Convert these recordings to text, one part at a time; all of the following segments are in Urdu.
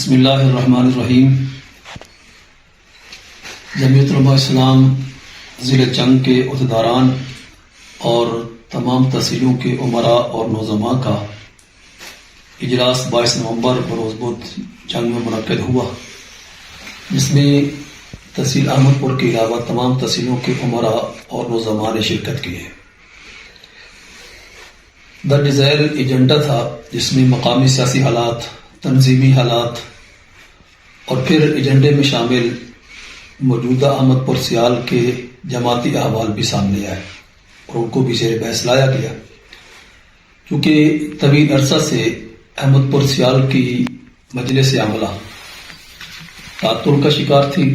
بسم اللہ الرحمن الرحیم۔ جمعیت علماء اسلام ضلع چنگ کے عہدیداران اور تمام تحصیلوں کے امراء اور نوزماں کا اجلاس 22 نومبر بروز بدھ چنگ میں منعقد ہوا، جس میں تحصیل احمد پور کے علاوہ تمام تحصیلوں کے امراء اور نوزماں نے شرکت کی ہے۔ درج ذیل ایجنڈا تھا جس میں مقامی سیاسی حالات، تنظیمی حالات اور پھر ایجنڈے میں شامل موجودہ احمد پور سیال کے جماعتی احوال بھی سامنے آئے اور ان کو بھی زیر بحث لایا گیا، کیونکہ طویل عرصہ سے احمد پور سیال کی مجلس عملہ تعطل کا شکار تھی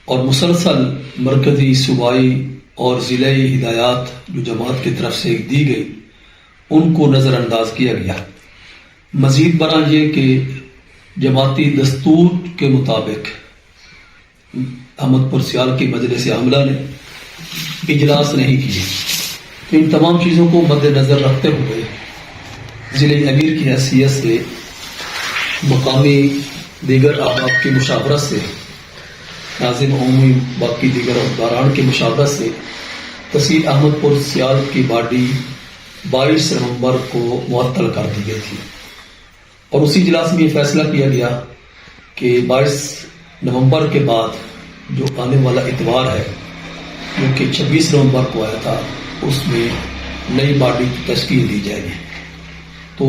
اور مسلسل مرکزی، صوبائی اور ضلعی ہدایات جو جماعت کی طرف سے دی گئی ان کو نظر انداز کیا گیا۔ مزید برآں یہ کہ جماعتی دستور کے مطابق احمد پور سیال کی مجلس عملہ نے اجلاس نہیں کیے۔ ان تمام چیزوں کو مد نظر رکھتے ہوئے ضلع امیر کی حیثیت سے مقامی دیگر احباب کی مشاورت سے، ناظم عمومی باقی دیگر عہدیداران کی مشاورت سے تحصیل احمد پور سیال کی باڈی 22 نومبر کو معطل کر دی گئی تھی، اور اسی اجلاس میں یہ فیصلہ کیا گیا کہ 22 نومبر کے بعد جو آنے والا اتوار ہے، جو کہ 26 نومبر کو آیا تھا، اس میں نئی باڈی کی تشکیل دی جائے گی۔ تو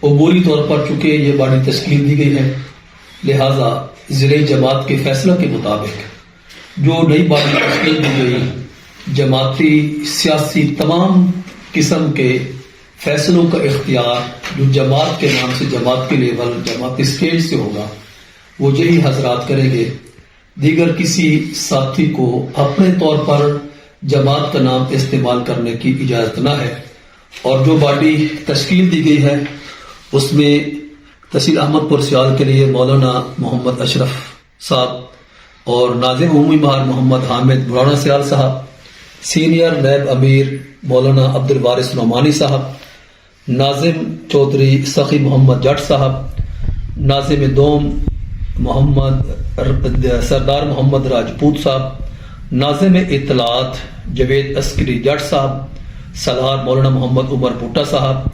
عبوری طور پر چونکہ یہ باڈی تشکیل دی گئی ہے، لہذا ضلعی جماعت کے فیصلہ کے مطابق جو نئی باڈی تشکیل دی گئی، جماعتی سیاسی تمام قسم کے فیصلوں کا اختیار جو جماعت کے نام سے، جماعت کے لیول، جماعتی اسٹیج سے ہوگا، وہ یہی حضرات کریں گے۔ دیگر کسی ساتھی کو اپنے طور پر جماعت کا نام استعمال کرنے کی اجازت نہ ہے۔ اور جو باڈی تشکیل دی گئی ہے اس میں تحصیل احمد پور سیال کے لیے مولانا محمد اشرف صاحب اور ناظم عمومی مہار محمد حامد برانا سیال صاحب، سینئر نیب امیر مولانا عبد الوارث نعمانی صاحب، ناظم چودھری سخی محمد جٹ صاحب، ناظم دوم سردار محمد راجپوت صاحب، ناظم اطلاعات جوید عسکری جٹ صاحب، سالار مولانا محمد عمر بھٹا صاحب،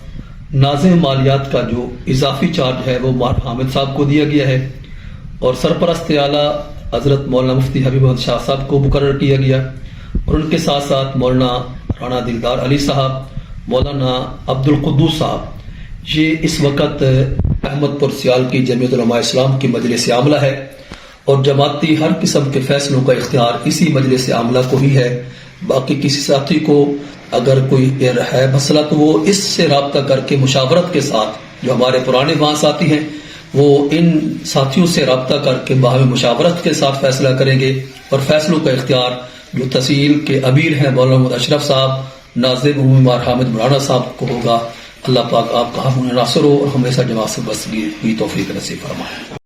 ناظم مالیات کا جو اضافی چارج ہے وہ مہار حامد صاحب کو دیا گیا ہے، اور سرپرست اعلیٰ حضرت مولانا مفتی حبیب احمد شاہ صاحب کو مقرر کیا گیا، اور ان کے ساتھ ساتھ مولانا رانا دلدار علی صاحب، مولانا عبد القدوس صاحب۔ یہ اس وقت احمد پور سیال کی جمعیت علماء اسلام کی مجلس عاملہ ہے، اور جماعتی ہر قسم کے فیصلوں کا اختیار اسی مجلس عاملہ کو ہی ہے۔ باقی کسی ساتھی کو اگر کوئی ہے مسئلہ تو وہ اس سے رابطہ کر کے مشاورت کے ساتھ، جو ہمارے پرانے وہاں ساتھی ہیں وہ ان ساتھیوں سے رابطہ کر کے باہمی مشاورت کے ساتھ فیصلہ کریں گے، اور فیصلوں کا اختیار جو تحصیل کے امیر ہیں مولانا محمد اشرف صاحب، ناظم عمومی مہار حامد برانا صاحب کو ہوگا۔ اللہ پاک آپ کا ہم ناصر ہو اور ہمیشہ جماعت سے بس کی توفیق نصیب فرمائے۔